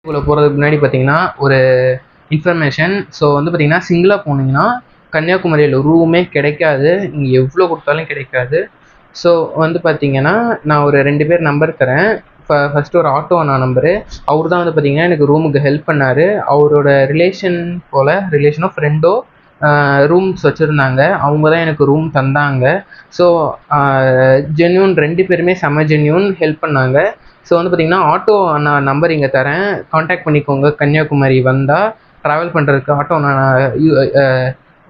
வீடியோக்குள்ள போகிறதுக்கு முன்னாடி பார்த்தீங்கன்னா ஒரு இன்ஃபர்மேஷன். ஸோ வந்து பார்த்தீங்கன்னா சிங்கிளாக போனீங்கன்னா கன்னியாகுமரியில் ரூமே கிடைக்காது. நீங்கள் எவ்வளோ கொடுத்தாலும் கிடைக்காது. ஸோ வந்து பார்த்தீங்கன்னா நான் ஒரு 2 பேர் நம்பர் தரேன். ஃபஸ்ட்டு ஒரு ஆட்டோ அண்ணா நம்பரு. அவர் தான் வந்து பார்த்தீங்கன்னா எனக்கு ரூமுக்கு ஹெல்ப் பண்ணார். அவரோட ரிலேஷன் போல், ரிலேஷனோ ஃப்ரெண்டோ ரூம்ஸ் வச்சுருந்தாங்க. அவங்க தான் எனக்கு ரூம் தந்தாங்க. ஸோ ஜென்யூன் 2 பேருமே செம ஜென்யூன் ஹெல்ப் பண்ணாங்க. ஸோ வந்து பார்த்தீங்கன்னா ஆட்டோ அண்ணா நம்பர் இங்கே தரேன், காண்டாக்ட் பண்ணிக்கோங்க. கன்னியாகுமரி வந்தால் ட்ராவல் பண்ணுறதுக்கு ஆட்டோ அண்ணா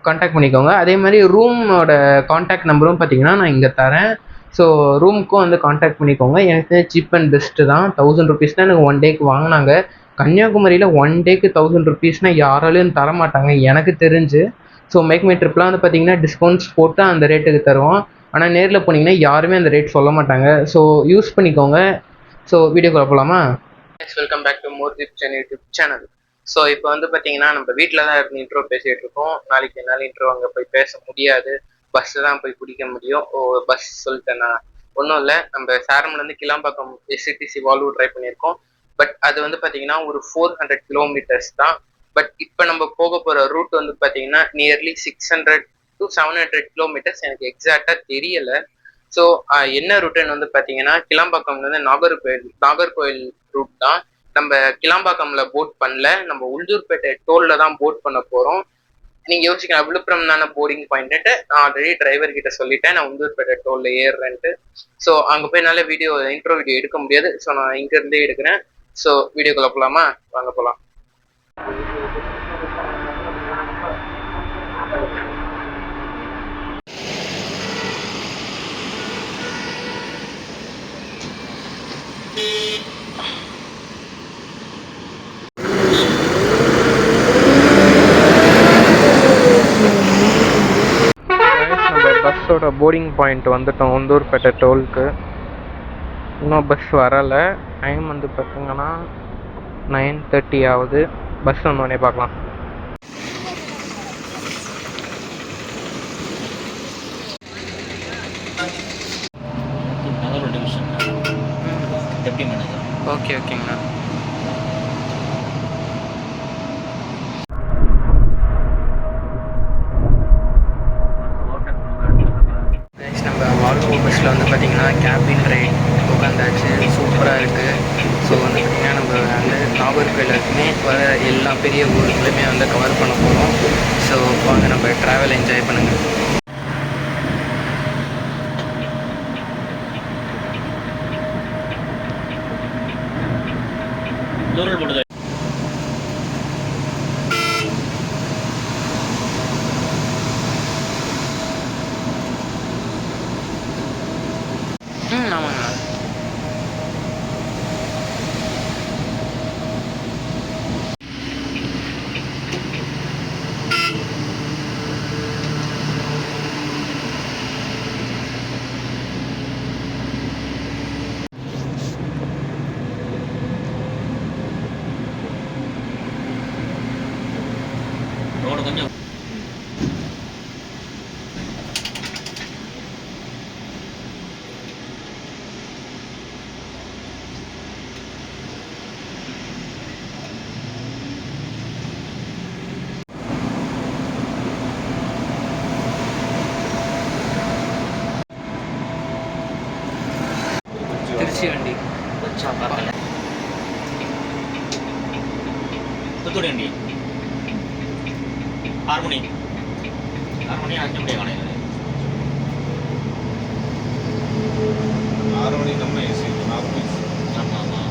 காண்டாக்ட் பண்ணிக்கோங்க. அதே மாதிரி ரூமோட காண்டாக்ட் நம்பரும் பார்த்தீங்கன்னா நான் இங்கே தரேன். ஸோ ரூமுக்கும் வந்து காண்டாக்ட் பண்ணிக்கோங்க. எனக்கு சீப் அண்ட் பெஸ்ட்டு தான். 1000 ருபீஸ் தான் எனக்கு 1 டேக்கு வாங்கினாங்க. கன்னியாகுமரியில் 1 டேக்கு 1000 ருபீஸ்னால் யாராலையும் தர மாட்டாங்க எனக்கு தெரிஞ்சு. ஸோ மேக் மை ட்ரிப்லாம் வந்து பார்த்தீங்கன்னா டிஸ்கவுண்ட்ஸ் போட்டு அந்த ரேட்டுக்கு தருவோம். ஆனால் நேரில் போனீங்கன்னா யாருமே அந்த ரேட் சொல்ல மாட்டாங்க. ஸோ யூஸ் பண்ணிக்கோங்க. ஸோ வீடியோக்குள்ள போகலாமா? Welcome back to more tips and YouTube channel. So இப்போ வந்து பார்த்தீங்கன்னா நம்ம வீட்டில் தான் இருந்து இன்ட்ரோ பேசிகிட்டு இருக்கோம். நாளைக்கு என்னால் இன்ட்ரோ அங்கே போய் பேச முடியாது. பஸ்ஸு தான் போய் பிடிக்க முடியும். பஸ் சொல்லிட்டேன் நான். ஒன்றும் இல்லை, நம்ம சேரம்லேருந்து கிளாம்பாக்கம் எஸ்சிடிசி வால்வூர் ட்ரை பண்ணியிருக்கோம். பட் அது வந்து பார்த்தீங்கன்னா ஒரு 400 கிலோமீட்டர்ஸ் தான். பட் இப்போ நம்ம போக போகிற ரூட் வந்து பார்த்தீங்கன்னா நியர்லி 600 to 700 கிலோமீட்டர்ஸ். எனக்கு எக்ஸாக்டாக தெரியலை. ஸோ என்ன ரூட்டுன்னு வந்து பார்த்தீங்கன்னா கிளாம்பாக்கம்லேருந்து நாகர்கோயில் ரூட் தான். நம்ம கிளாம்பாக்கம்ல போட் பண்ணல, நம்ம உளுந்தூர்பேட்டை டோல்ல தான் போட் பண்ண போகிறோம். நீங்கள் யோசிக்கலாம் விழுப்புரம் தானே போர்டிங் பாயிண்ட்டு. நான் ஆல்ரெடி டிரைவர் கிட்ட சொல்லிட்டேன் நான் உளுந்தூர்பேட்டை டோல்ல ஏறுறேன்ட்டு. ஸோ அங்கே போய் நல்ல இன்ட்ரோ வீடியோ எடுக்க முடியாது. ஸோ நான் இங்கேருந்தே எடுக்கிறேன். ஸோ வீடியோக்குள்ள போகலாமா? வாங்க போகலாம். நம்ம பஸ்ஸோட போர்டிங் பாயிண்ட் வந்துட்டோம், உளுந்தூர்பேட்டை டோலுக்கு. இன்னும் பஸ் வரலை. டைம் வந்து பார்த்தீங்கன்னா 9:30 ஆகுது. பஸ் வந்தோடனே பார்க்கலாம். ஓகே ஓகேங்கண்ணா. நம்ம வால்வோ பஸ்ஸில் வந்து பார்த்திங்கன்னா கேபின் ரைட் உட்காந்தாச்சு. சூப்பராக இருக்குது. ஸோ வந்து பார்த்திங்கன்னா நம்ம வந்து நாகர்கோயில் இருக்குமே வர எல்லா பெரிய ஊர்களுமே வந்து கவர் பண்ண போகிறோம். ஸோ வாங்க நம்ம ட்ராவல் என்ஜாய் பண்ணுங்கள். ஆமாங்கண்ணா. ரோடு கொஞ்சம் திருச்சி வண்டி தூத்துக்குடி வண்டி ஹார்மோனி ஆச்சு முடிய காணையில் 6 மணி நம்ம ஏசி 4 மணி. ஆமாம் ஆமாம்.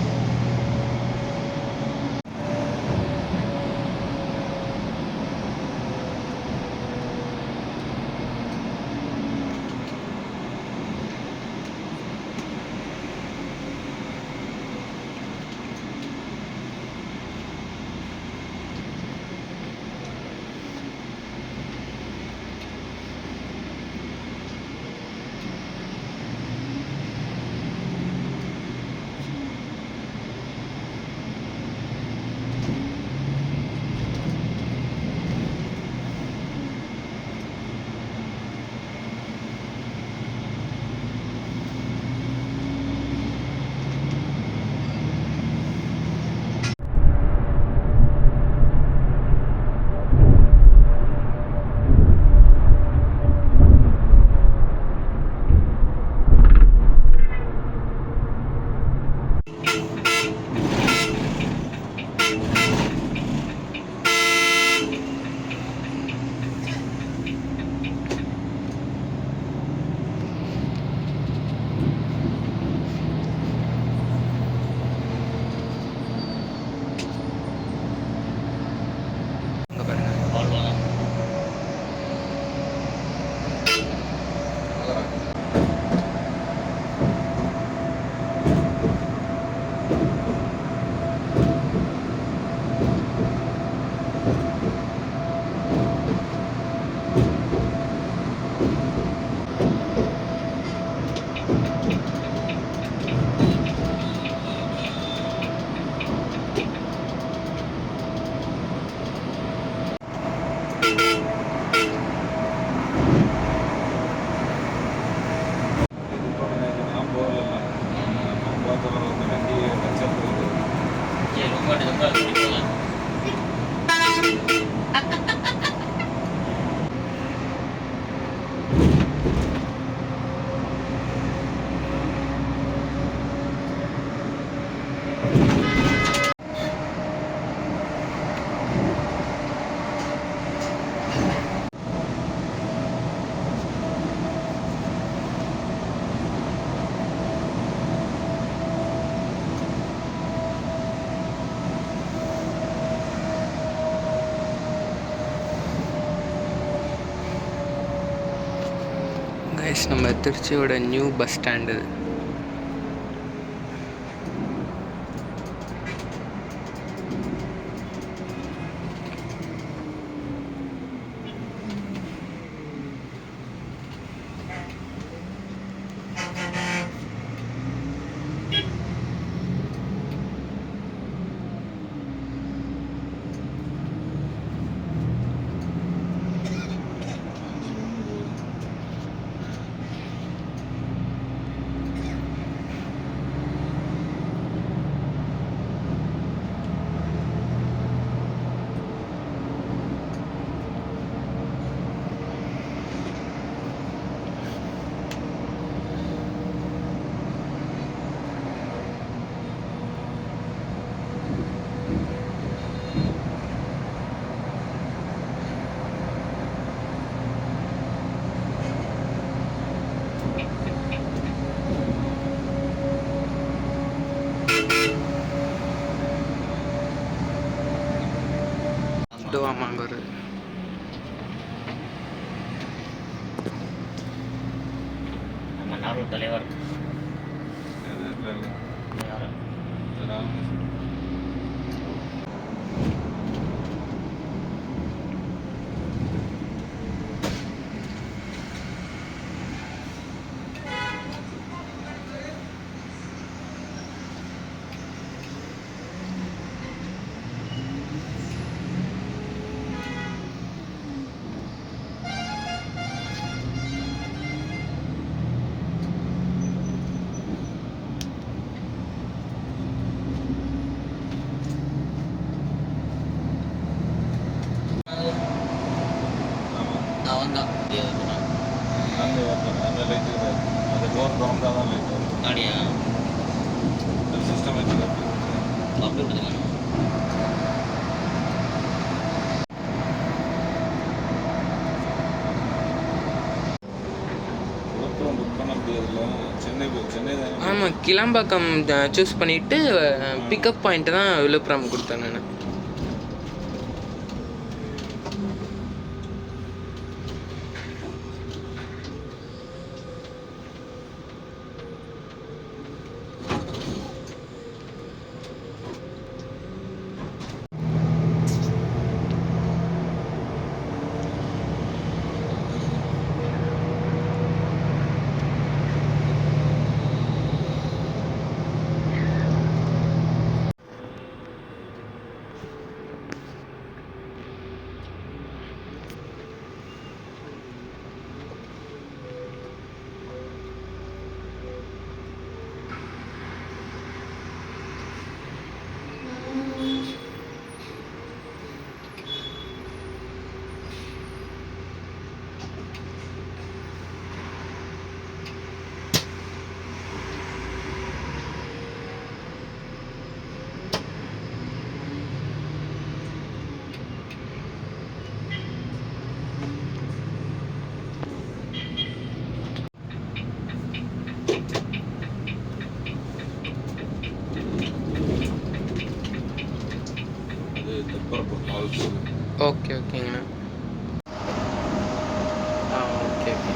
கைஸ், நம்ம திருச்சியோட நியூ பஸ் ஸ்டாண்டு. ஆமாங்க, ஒரு நம்ம தலைவர் ஆமாம், கிளாம்பாக்கம் சூஸ் பண்ணிவிட்டு பிக்கப் பாயிண்ட்டு தான் விழுப்புரம் கொடுத்தேன் நான். ஓகே, ஓகேங்கண்ணா. Okay, okay.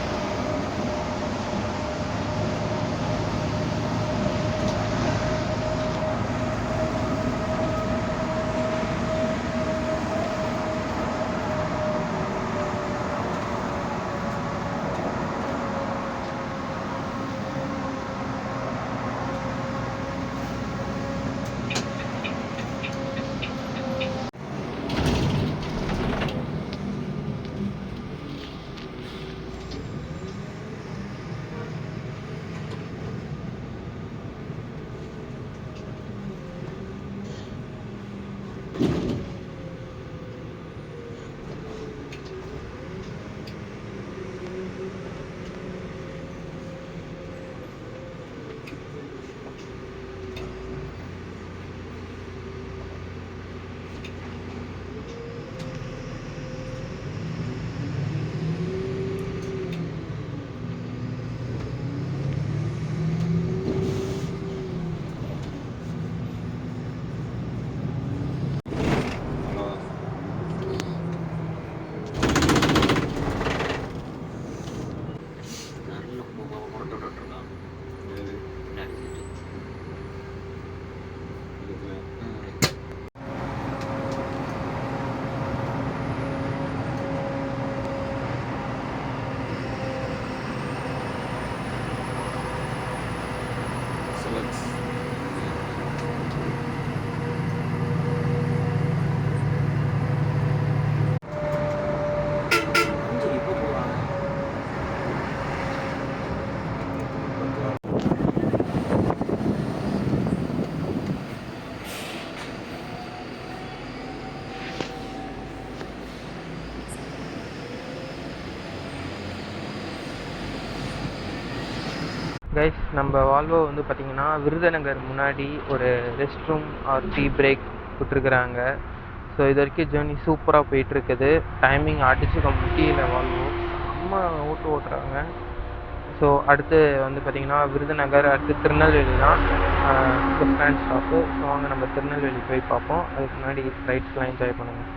கைஸ், நம்ம வால்வோ வந்து பார்த்தீங்கன்னா விருதுநகர் முன்னாடி ஒரு rest room or tea break விட்டுருக்குறாங்க. ஸோ இது வரைக்கும் ஜேர்னி சூப்பராக போயிட்டுருக்குது. டைமிங் அடிச்சுக்க முடியல, வால்வோ அம்மா ஓட்டுறாங்க. ஸோ அடுத்து வந்து பார்த்தீங்கன்னா விருதுநகர், அடுத்து திருநெல்வேலி தான் பஸ் ஸ்டாண்ட் ஸ்டாப்பு. ஸோ வாங்க நம்ம திருநெல்வேலி போய் பார்ப்போம். அதுக்கு முன்னாடி ரைட்ஸ்லாம் என்ஜாய் பண்ணுங்கள்.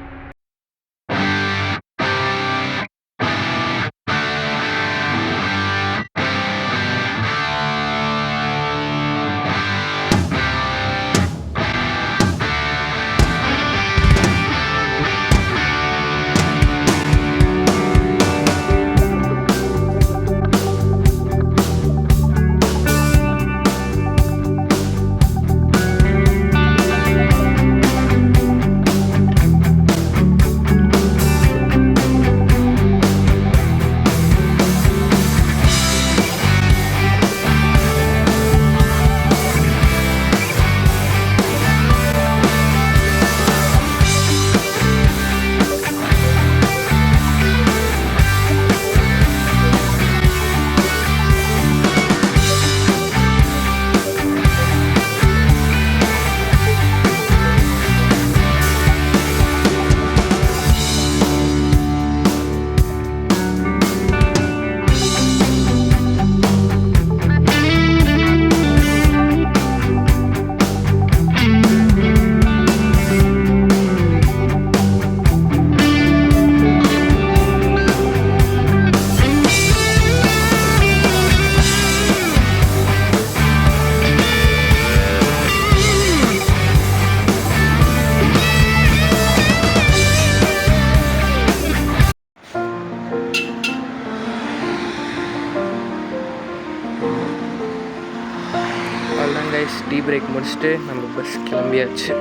அவ்வளோதான் கைஸ், டீ பிரேக் முடிச்சுட்டு நம்ம பஸ் கிளம்பியாச்சு.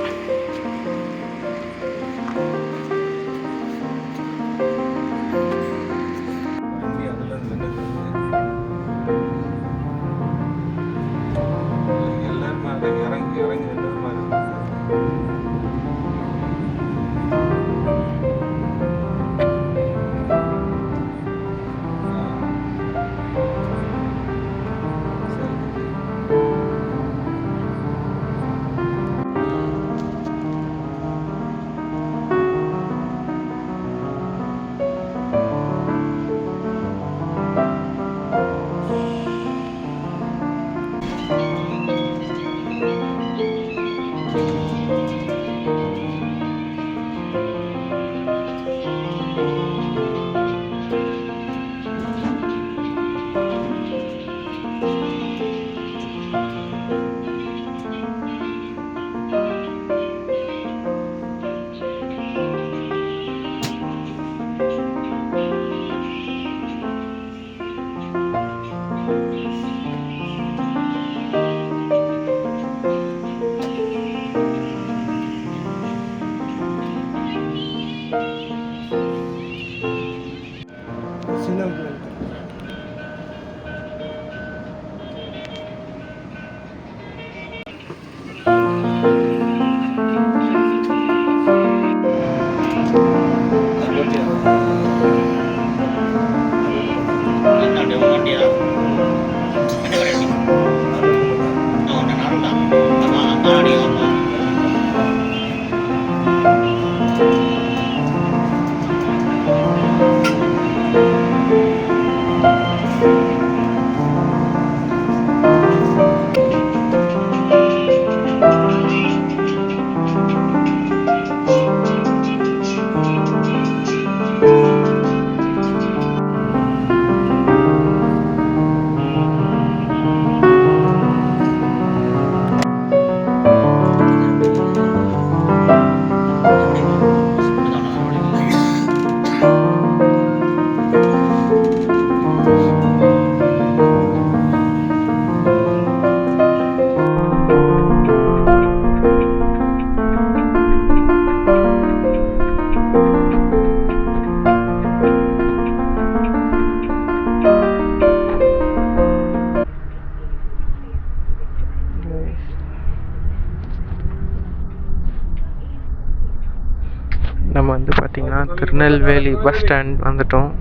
நம்ம வந்து பார்த்திங்கன்னா திருநெல்வேலி பஸ் ஸ்டாண்ட் வந்துட்டோம்.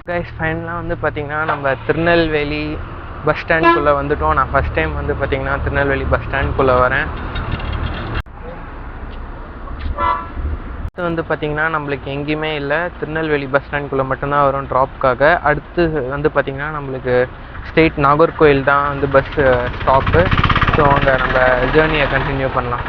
கைஸ் ஃபைனலாக வந்து பார்த்திங்கன்னா நம்ம திருநெல்வேலி பஸ் ஸ்டாண்ட்குள்ளே வந்துவிட்டோம். நான் ஃபஸ்ட் டைம் வந்து பார்த்திங்கன்னா திருநெல்வேலி பஸ் ஸ்டாண்ட்குள்ளே வரேன். அடுத்து வந்து பார்த்திங்கன்னா நம்மளுக்கு எங்கேயுமே இல்லை, திருநெல்வேலி பஸ் ஸ்டாண்ட்குள்ளே மட்டும்தான் வரும் ட்ராப்காக. அடுத்து வந்து பார்த்திங்கன்னா நம்மளுக்கு ஸ்ட்ரெயிட் நாகர்கோயில் தான் வந்து பஸ் ஸ்டாப்பு. ஸோ அங்கே நம்ம ஜேர்னியை கண்டினியூ பண்ணலாம்.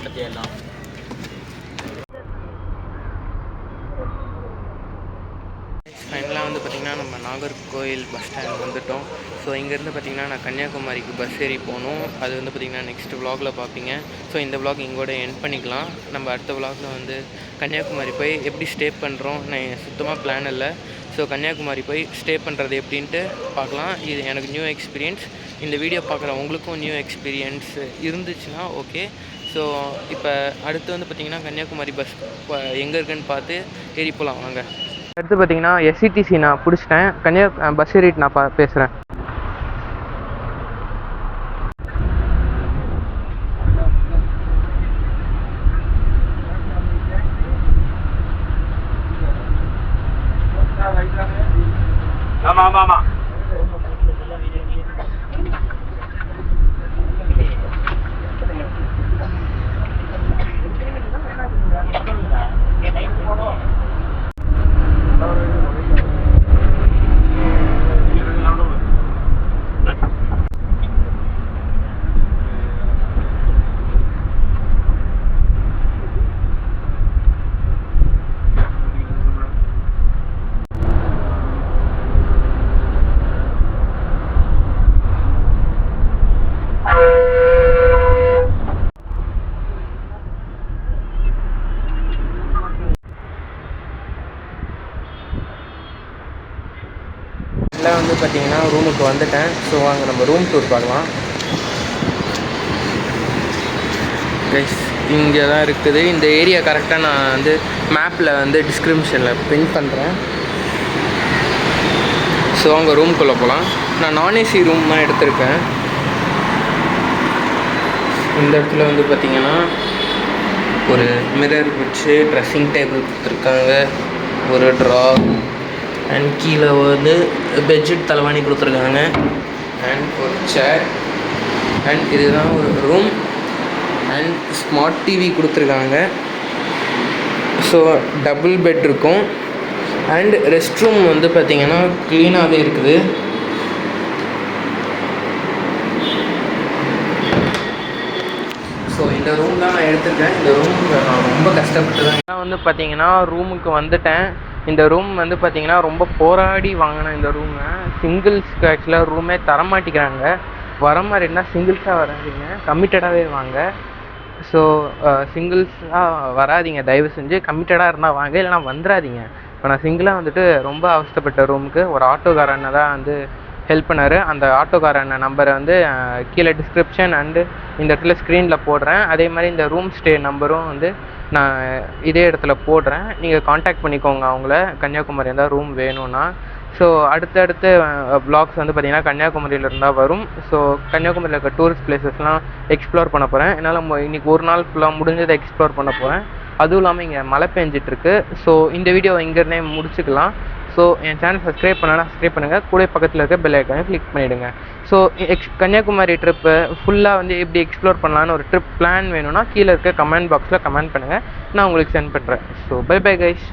பற்றியெல்லாம் ஃபைனலாக வந்து பார்த்திங்கன்னா நம்ம நாகர்கோயில் பஸ் ஸ்டாண்ட் வந்துவிட்டோம். ஸோ இங்கேருந்து பார்த்திங்கன்னா நான் கன்னியாகுமரிக்கு பஸ் ஏறி போகணும். அது வந்து பார்த்திங்கன்னா நெக்ஸ்ட் விலாகில் பார்ப்பீங்க. ஸோ இந்த விலாக் இங்கோட எண்ட் பண்ணிக்கலாம். நம்ம அடுத்த விலாகில் வந்து கன்னியாகுமரி போய் எப்படி ஸ்டே பண்ணுறோம், நான் சுத்தமாக பிளான் இல்லை. ஸோ கன்னியாகுமரி போய் ஸ்டே பண்ணுறது எப்படின்ட்டு பார்க்கலாம். இது எனக்கு நியூ எக்ஸ்பீரியன்ஸ். இந்த வீடியோ பார்க்குற உங்களுக்கும் நியூ எக்ஸ்பீரியன்ஸ் இருந்துச்சுன்னா ஓகே. ஸோ இப்போ அடுத்து வந்து பார்த்திங்கன்னா கன்னியாகுமரி பஸ் எங்கே இருக்குன்னு பார்த்து ஏறி போகலாம் வாங்க. அடுத்து பார்த்தீங்கன்னா எஸ்சிடிசி நான் பிடிச்சிட்டேன். பஸ் ஏறிட்டு நான் பேசுகிறேன். ஆமாம் ஆமாம் ஆமாம் பார்த்தீங்கன்னா ரூமுக்கு வந்துட்டேன். ஸோ வாங்க நம்ம ரூம் டூர் பார்க்கலாம். கைஸ் இங்கே தான் இருக்குது. இந்த ஏரியா கரெக்டாக நான் வந்து மேப்பில் வந்து டிஸ்கிரிப்ஷனில் பின் பண்ணுறேன். ஸோ அங்கே ரூம்குள்ளே போகலாம். நான் நான்ஏசி ரூம் தான் எடுத்திருக்கேன். இந்த இடத்துல வந்து பார்த்திங்கன்னா ஒரு மிரர் வச்சு ட்ரெஸ்ஸிங் டேபிள் கொடுத்துருக்காங்க, ஒரு ட்ரா அண்ட் கீழே வந்து பெட்ஷீட் தலைவாணி கொடுத்துருக்காங்க அண்ட் ஒரு சேர் அண்ட் இதுதான் ஒரு ரூம் அண்ட் ஸ்மார்ட் டிவி கொடுத்துருக்காங்க. ஸோ டபுள் பெட் இருக்கும் அண்ட் ரெஸ்ட் ரூம் வந்து பார்த்திங்கன்னா க்ளீனாகவே இருக்குது. ஸோ இந்த ரூம் தான் நான் எடுத்திருக்கேன். இந்த ரூம் நான் ரொம்ப கஷ்டப்பட்டு தான் நான் வந்து பார்த்திங்கன்னா ரூமுக்கு வந்துட்டேன். இந்த ரூம் வந்து பார்த்திங்கன்னா ரொம்ப போராடி வாங்கினேன். இந்த ரூமை சிங்கிள்ஸ்க்கு ஆக்சுவலாக ரூமே தரமாட்டிக்கிறாங்க. வர மாதிரினா சிங்கிள்ஸாக வராதிங்க, கமிட்டடாகவே வாங்க. ஸோ சிங்கிள்ஸாக வராதிங்க, தயவு செஞ்சு கமிட்டடாக இருந்தால் வாங்க, இல்லைனா வந்துடாதீங்க. இப்போ நான் சிங்கிளாக வந்துட்டு ரொம்ப அவஸ்தப்பட்ட ரூமுக்கு ஒரு ஆட்டோக்காரனை தான் வந்து ஹெல்ப் பண்ணார். அந்த ஆட்டோக்காரன் நம்பரை வந்து கீழே டிஸ்கிரிப்ஷன் அண்டு இந்த இடத்துல ஸ்க்ரீனில் போடுறேன். அதே மாதிரி இந்த ரூம் ஸ்டே நம்பரும் வந்து நான் இதே இடத்துல போடுறேன். நீங்கள் காண்டாக்ட் பண்ணிக்கோங்க அவங்கள, கன்னியாகுமரி இருந்தால் ரூம் வேணும்னா. ஸோ அடுத்தடுத்த வ்ளாக்ஸ் வந்து பார்த்திங்கன்னா கன்னியாகுமரியில் இருந்தால் வரும். ஸோ கன்னியாகுமரியில் இருக்க டூரிஸ்ட் பிளேசஸ்லாம் எக்ஸ்ப்ளோர் பண்ண போகிறேன். என்னால் இன்றைக்கி ஒரு நாள் ஃபுல்லாக முடிஞ்சதை எக்ஸ்ப்ளோர் பண்ண போகிறேன். அதுவும் இல்லாமல் இங்கே மழை பெஞ்சிட்ருக்கு. ஸோ இந்த வீடியோ இங்கேருந்தே முடிச்சுக்கலாம். ஸோ என் சேனல் சப்ஸ்கிரைப் பண்ணலாம், சப்ஸ்கிரைப் பண்ணுங்கள். கூட பக்கத்தில் இருக்க பெல் ஐக்கானை கிளிக் பண்ணிவிடுங்க. ஸோ கன்னியாகுமரி ட்ரிப்பு ஃபுல்லாக வந்து எப்படி எக்ஸ்ப்ளோர் பண்ணலான்னு ஒரு ட்ரிப் பிளான் வேணும்னா கீழே இருக்க கமெண்ட் பாக்ஸில் கமெண்ட் பண்ணுங்கள், நான் உங்களுக்கு சென்ட் பண்ணுறேன். So bye bye guys.